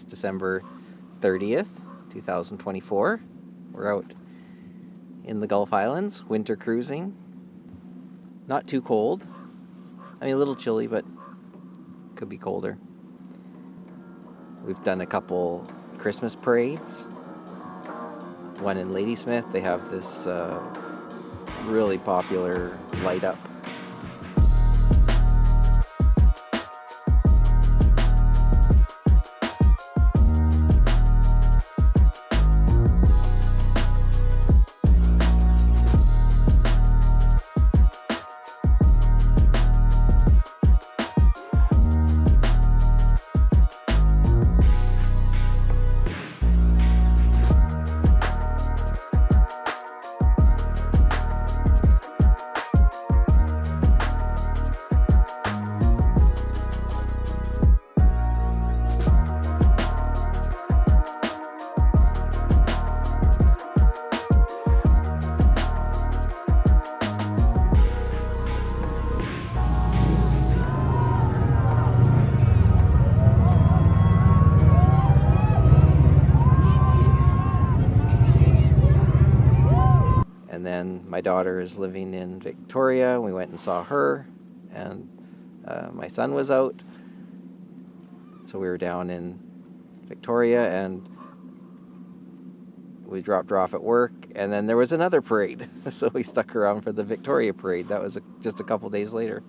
December 30th, 2024. We're out in the Gulf Islands, winter cruising. Not too cold. I mean, a little chilly, but could be colder. We've done a couple Christmas parades. One in Ladysmith, they have this really popular light up. And then my daughter is living in Victoria. We went and saw her, and my son was out. So we were down in Victoria, and we dropped her off at work, and then there was another parade. So we stuck around for the Victoria parade. That was just a couple days later.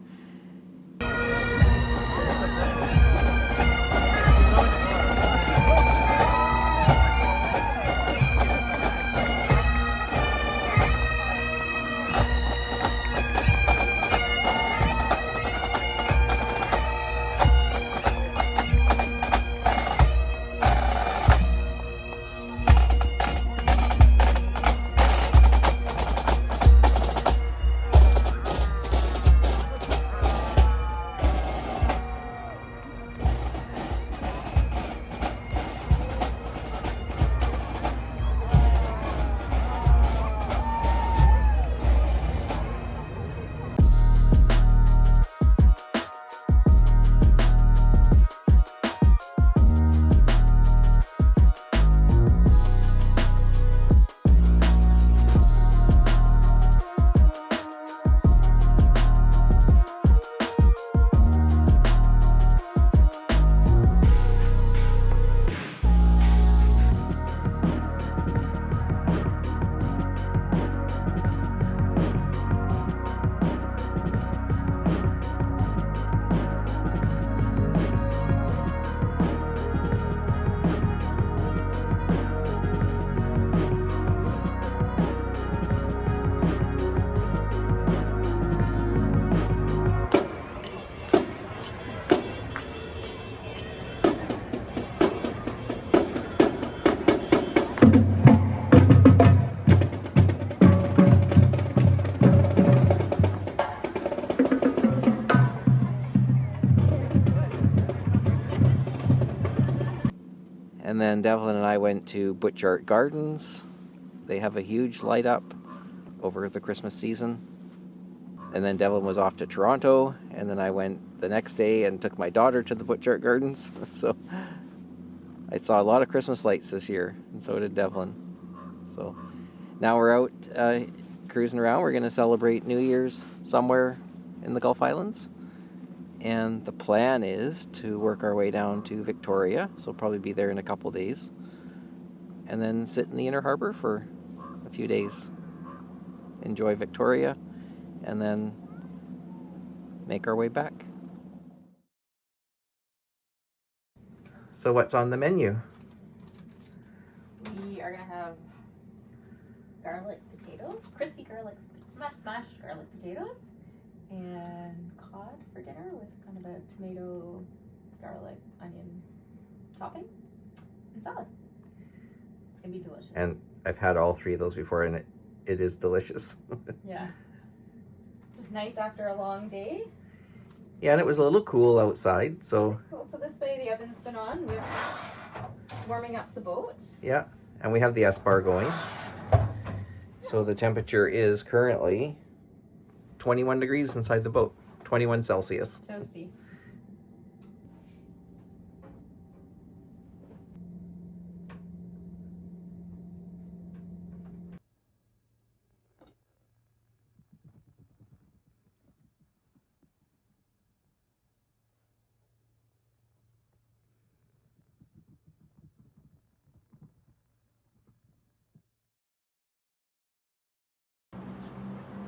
And then Devlin and I went to Butch Art Gardens. They have a huge light up over the Christmas season. And then Devlin was off to Toronto, and then I went the next day and took my daughter to the Butch Art Gardens. So I saw a lot of Christmas lights this year, and so did Devlin. So now we're out cruising around. We're going to celebrate New Year's somewhere in the Gulf Islands. And the plan is to work our way down to Victoria, so we'll probably be there in a couple days, and then sit in the Inner Harbor for a few days, enjoy Victoria, and then make our way back. So what's on the menu? We are going to have garlic potatoes, crispy garlic, smashed garlic potatoes, and cod for dinner with kind of a tomato, garlic, onion topping, and salad. It's gonna be delicious. And I've had all three of those before, and it is delicious. Yeah. Just nice after a long day. Yeah, and it was a little cool outside, so... Cool, so this way the oven's been on. We're warming up the boat. Yeah, and we have the S-bar going. So the temperature is currently 21 degrees inside the boat, 21 Celsius. Toasty.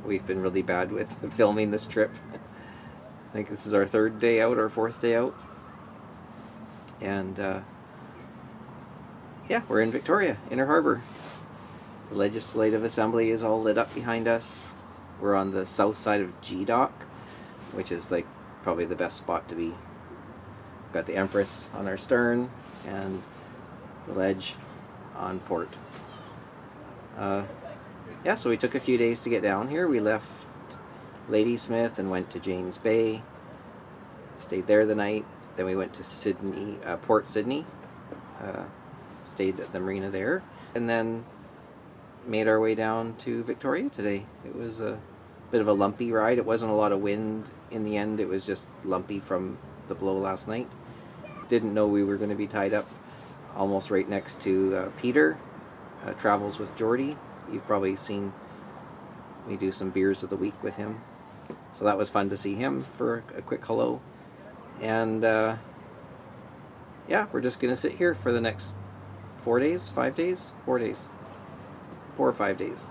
We've been really bad with filming this trip. I think this is our 3rd day out, or 4th day out. And yeah, we're in Victoria, Inner Harbour. The Legislative Assembly is all lit up behind us. We're on the south side of G Dock, which is like probably the best spot to be. Got the Empress on our stern and the ledge on port. Yeah, so we took a few days to get down here. We left Ladysmith and went to James Bay. Stayed there the night. Then we went to Sydney, Port Sydney. Stayed at the marina there. And then made our way down to Victoria today. It was a bit of a lumpy ride. It wasn't a lot of wind in the end. It was just lumpy from the blow last night. Didn't know we were going to be tied up almost right next to Peter, Travels with Geordie. You've probably seen me do some beers of the week with him. So that was fun to see him for a quick hello. And yeah, we're just going to sit here for the next 4 days, 5 days, 4 days, 4 or 5 days.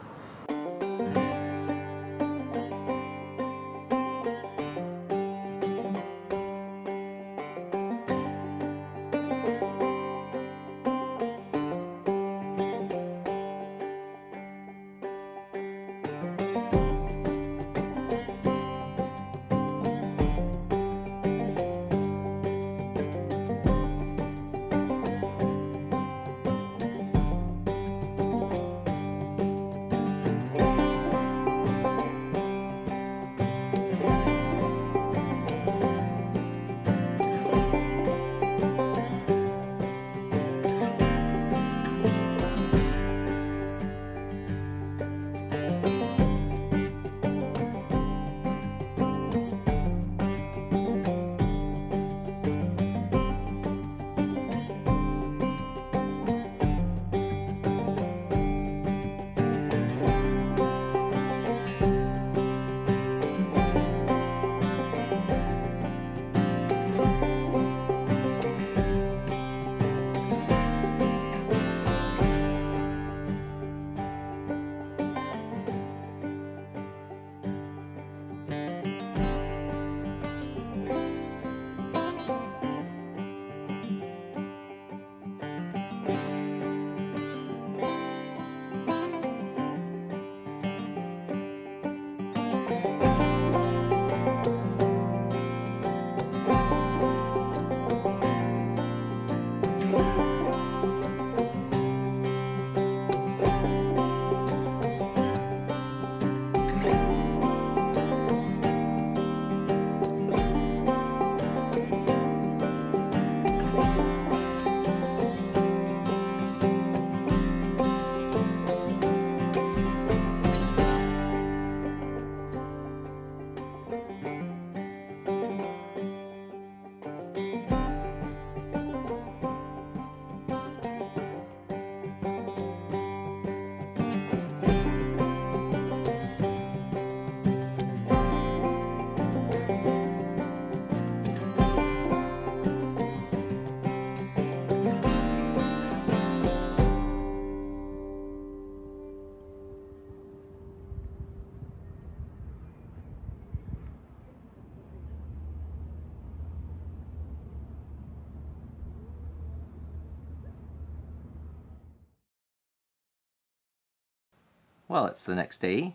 Well, it's the next day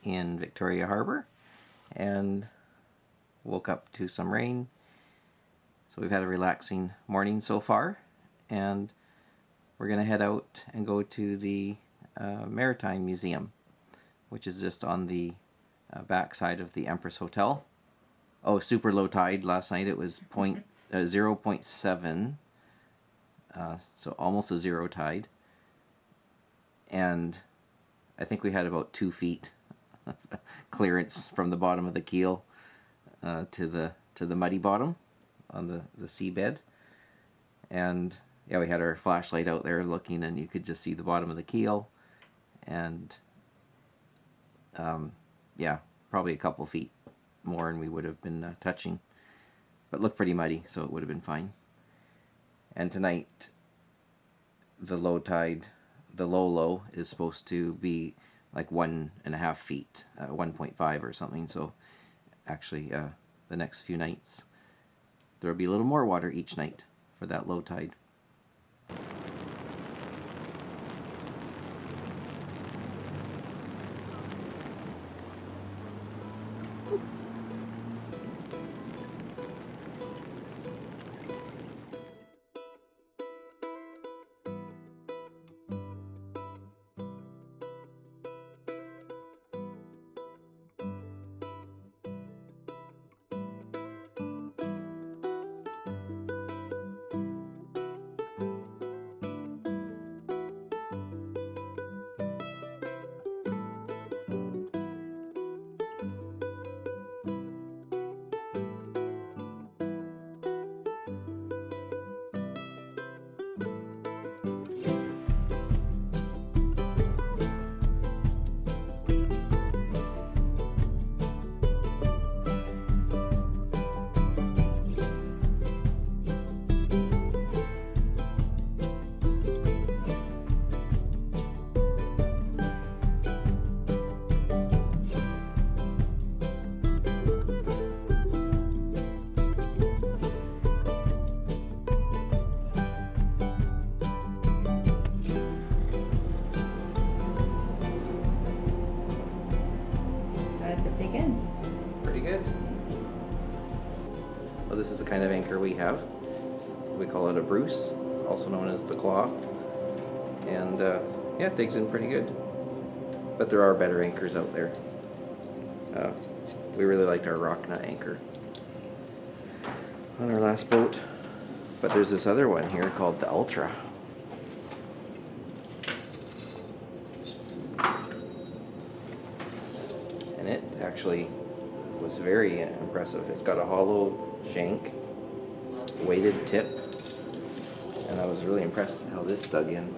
in Victoria Harbour, and woke up to some rain. So we've had a relaxing morning so far, and we're going to head out and go to the Maritime Museum, which is just on the back side of the Empress Hotel. Oh, super low tide last night. It was 0.7, so almost a zero tide. And I think we had about 2 feet clearance from the bottom of the keel to the muddy bottom on the seabed. And yeah, we had our flashlight out there looking, and you could just see the bottom of the keel. And yeah, probably a couple feet more and we would have been touching. But looked pretty muddy, so it would have been fine. And tonight, the low tide, the low is supposed to be like 1.5 feet, 1.5 or something. So actually, the next few nights, there'll be a little more water each night for that low tide. Dig in. Pretty good. Well, this is the kind of anchor we have. We call it a Bruce, also known as the claw. And yeah, it digs in pretty good. But there are better anchors out there. We really liked our rock nut anchor on our last boat. But there's this other one here called the Ultra. And it actually was very impressive. It's got a hollow shank, weighted tip, and I was really impressed at how this dug in.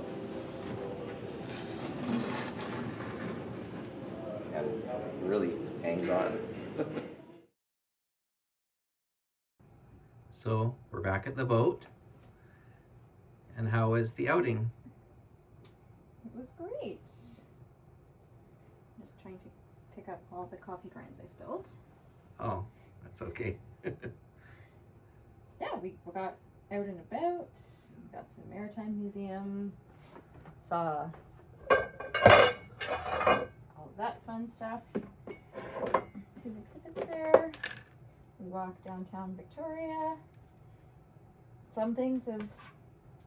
And it really hangs on. So we're back at the boat. And how was the outing? It was great. Just trying to pick up all the coffee grinds I spilled. Oh, that's okay. Yeah, we got out and about, got to the Maritime Museum, saw all of that fun stuff. 2 exhibits there. We walked downtown Victoria. Some things have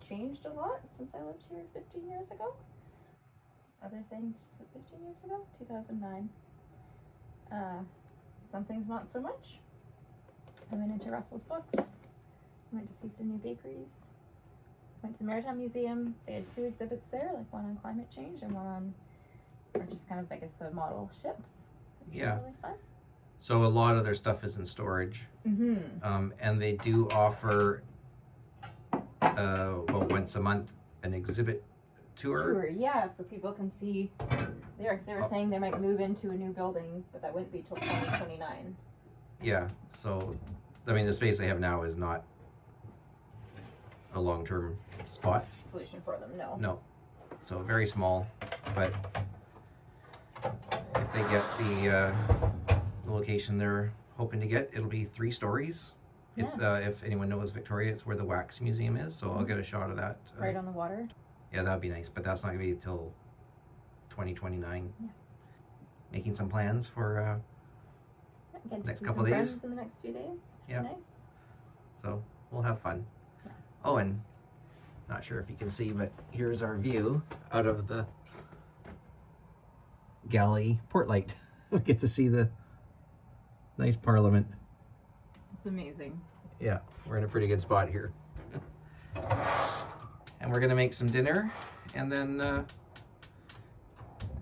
changed a lot since I lived here 15 years ago. Other things, 15 years ago? 2009. Some things not so much. I went into Russell's Books. Went to see some new bakeries. Went to the Maritime Museum. They had 2 exhibits there, like one on climate change and one on, or just kind of, I guess, the model ships. Yeah. Really fun. So a lot of their stuff is in storage. Mm-hmm. And they do offer, well, once a month, an exhibit tour. Yeah, so people can see. They were saying they might move into a new building, but that wouldn't be till 2029. Yeah, so, I mean, the space they have now is not a long-term spot. Solution for them, no. No. So very small, but if they get the location they're hoping to get, it'll be 3 stories. Yeah. It's if anyone knows Victoria, it's where the Wax Museum is, so I'll get a shot of that. Right on the water. Yeah, that'd be nice, but that's not gonna be till 2029. Yeah. Making some plans for next couple days. days. In the next few days. Yeah. Nice. So we'll have fun. Yeah. Oh, and not sure if you can see, but here's our view out of the galley port light. We get to see the nice Parliament. It's amazing. Yeah, we're in a pretty good spot here. And we're gonna make some dinner and then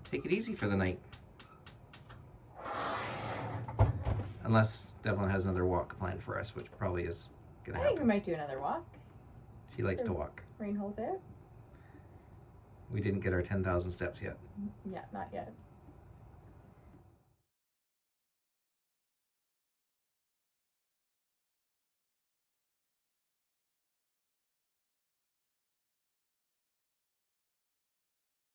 take it easy for the night. Unless Devlin has another walk planned for us, which probably is gonna I think we happen. might do another walk. She likes to walk. Rain holds out. We didn't get our 10,000 steps yet. Yeah, not yet.